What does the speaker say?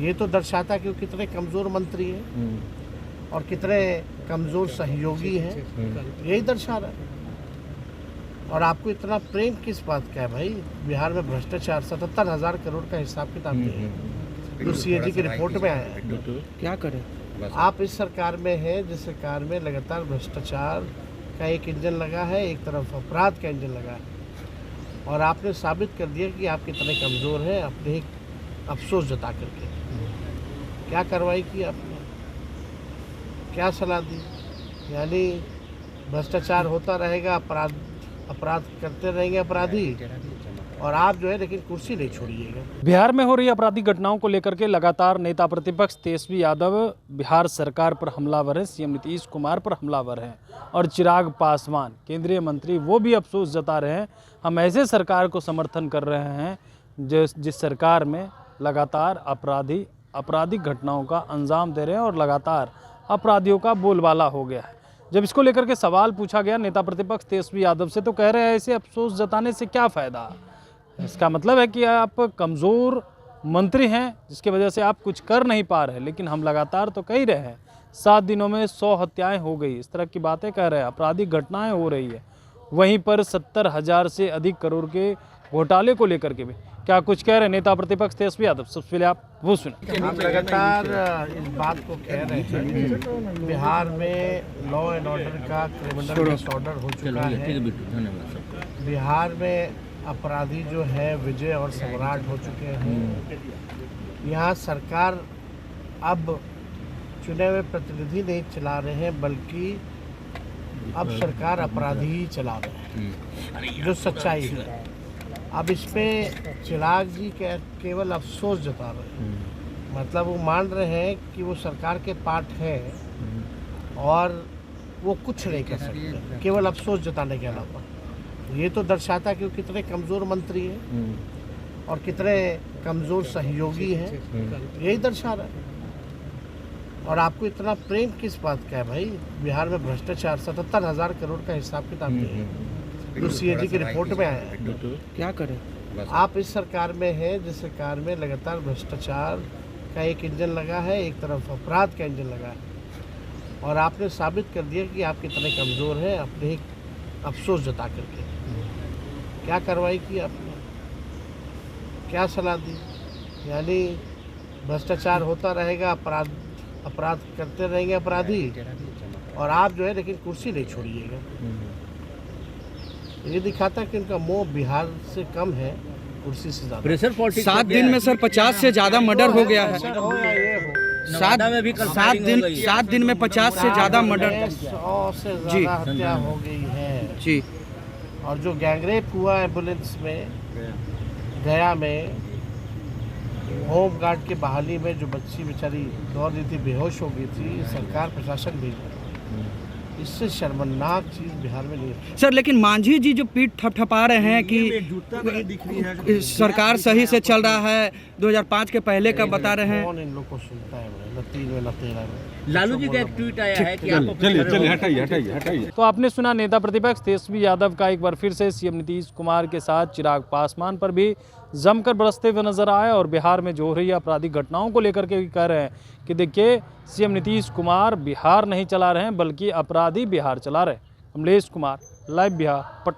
ये तो दर्शाता कि वो कितने कमज़ोर मंत्री हैं और कितने कमज़ोर सहयोगी हैं, यही दर्शा रहा है। और आपको इतना प्रेम किस बात का है भाई? बिहार में भ्रष्टाचार 77,000 करोड़ का हिसाब किताब है, जो सीएजी की रिपोर्ट में आया है। क्या करें? आप इस सरकार में हैं जिस सरकार में लगातार भ्रष्टाचार का एक इंजन लगा है, एक तरफ अपराध का इंजन लगा है, और आपने साबित कर दिया कि आप कितने कमज़ोर हैं अपने एक अफसोस जता करके। क्या कार्रवाई की आपने? क्या सलाह दी? यानी भ्रष्टाचार होता रहेगा, अपराध करते रहेंगे अपराधी, और आप जो है लेकिन कुर्सी नहीं छोड़िएगा। बिहार में हो रही आपराधिक घटनाओं को लेकर के लगातार नेता प्रतिपक्ष तेजस्वी यादव बिहार सरकार पर हमलावर हैं, सीएम नीतीश कुमार पर हमलावर हैं, और चिराग पासवान केंद्रीय मंत्री वो भी अफसोस जता रहे हैं। हम ऐसे सरकार को समर्थन कर रहे हैं जिस सरकार में लगातार आपराधिक घटनाओं का अंजाम दे रहे हैं और लगातार अपराधियों का बोलबाला हो गया है। जब इसको लेकर के सवाल पूछा गया नेता प्रतिपक्ष तेजस्वी यादव से, तो कह रहे हैं ऐसे अफसोस जताने से क्या फ़ायदा? इसका मतलब है कि आप कमज़ोर मंत्री हैं जिसकी वजह से आप कुछ कर नहीं पा रहे। लेकिन हम लगातार तो कह ही रहे हैं 7 दिनों में 100 हत्याएं हो गई, इस तरह की बातें कह रहे हैं, आपराधिक घटनाएं हो रही है। वहीं पर 70,000 से अधिक करोड़ के घोटाले को लेकर के भी क्या कुछ कह रहे हैं नेता प्रतिपक्ष तेजस्वी यादव? सबसे पहले आप वो सुने। आप लगातार इस बात को कह रहे हैं बिहार में लॉ एंड ऑर्डर का क्रिमिनल डिसऑर्डर हो चुका है। बिहार में अपराधी जो है विजय और सम्राट हो चुके हैं। यहाँ सरकार अब चुने हुए प्रतिनिधि नहीं चला रहे हैं, बल्कि अब सरकार अपराधी ही चला रहे हैं, जो सच्चाई है। अब इस पे चिराग जी केवल अफसोस जता रहे हैं, मतलब वो मान रहे हैं कि वो सरकार के पार्ट है और वो कुछ नहीं कर सकते, केवल अफसोस जताने के अलावा। ये तो दर्शाता कि वो कितने कमज़ोर मंत्री हैं और कितने कमज़ोर सहयोगी हैं, यही दर्शा रहा है। और आपको इतना प्रेम किस बात का है भाई? बिहार में भ्रष्टाचार 77,000 करोड़ का हिसाब किताब है, जो सीएजी की रिपोर्ट में आया है। क्या करें? आप इस सरकार में हैं जिस सरकार में लगातार भ्रष्टाचार का एक इंजन लगा है, एक तरफ अपराध का इंजन लगा है, और आपने साबित कर दिया कि आप कितने कमज़ोर हैं अपने एक अफसोस जता करके। क्या कार्रवाई की आपने? क्या सलाह दी? यानी भ्रष्टाचार होता रहेगा, अपराध करते रहेंगे अपराधी, और आप जो है लेकिन कुर्सी नहीं छोड़िएगा। ये दिखाता कि उनका मोह बिहार से कम है, कुर्सी से ज़्यादा। 7 दिन में सर 50 से ज़्यादा मर्डर हो गया है। 7 दिन में 50 से ज़्यादा मर्डर, 100 से ज़्यादा हत्या हो गई है जी। और जो गैंगरेप हुआ एम्बुलेंस में गया में, होम गार्ड की बहाली में जो बच्ची बेचारी दौड़ रही थी, बेहोश हो गई थी, सरकार प्रशासन भी, इससे शर्मनाक चीज़ बिहार में नहीं है सर। लेकिन मांझी जी जो पीठ थपथपा रहे हैं कि सरकार सही से चल रहा है, 2005 के पहले का बता रहे हैं। कौन इन लोग को सुनता है? न 3 में न 13 में। लालू जी का एक ट्वीट आया है कि आप चलिए हटाइए। तो आपने सुना नेता प्रतिपक्ष तेजस्वी यादव का एक बार फिर से सीएम नीतीश कुमार के साथ चिराग पासवान पर भी जमकर बरसते हुए नजर आए, और बिहार में जो हो रही आपराधिक घटनाओं को लेकर के भी कह रहे हैं कि देखिए सीएम नीतीश कुमार बिहार नहीं चला रहे हैं, बल्कि अपराधी बिहार चला रहे हैं। कमलेश कुमार, लाइव बिहार, पटना।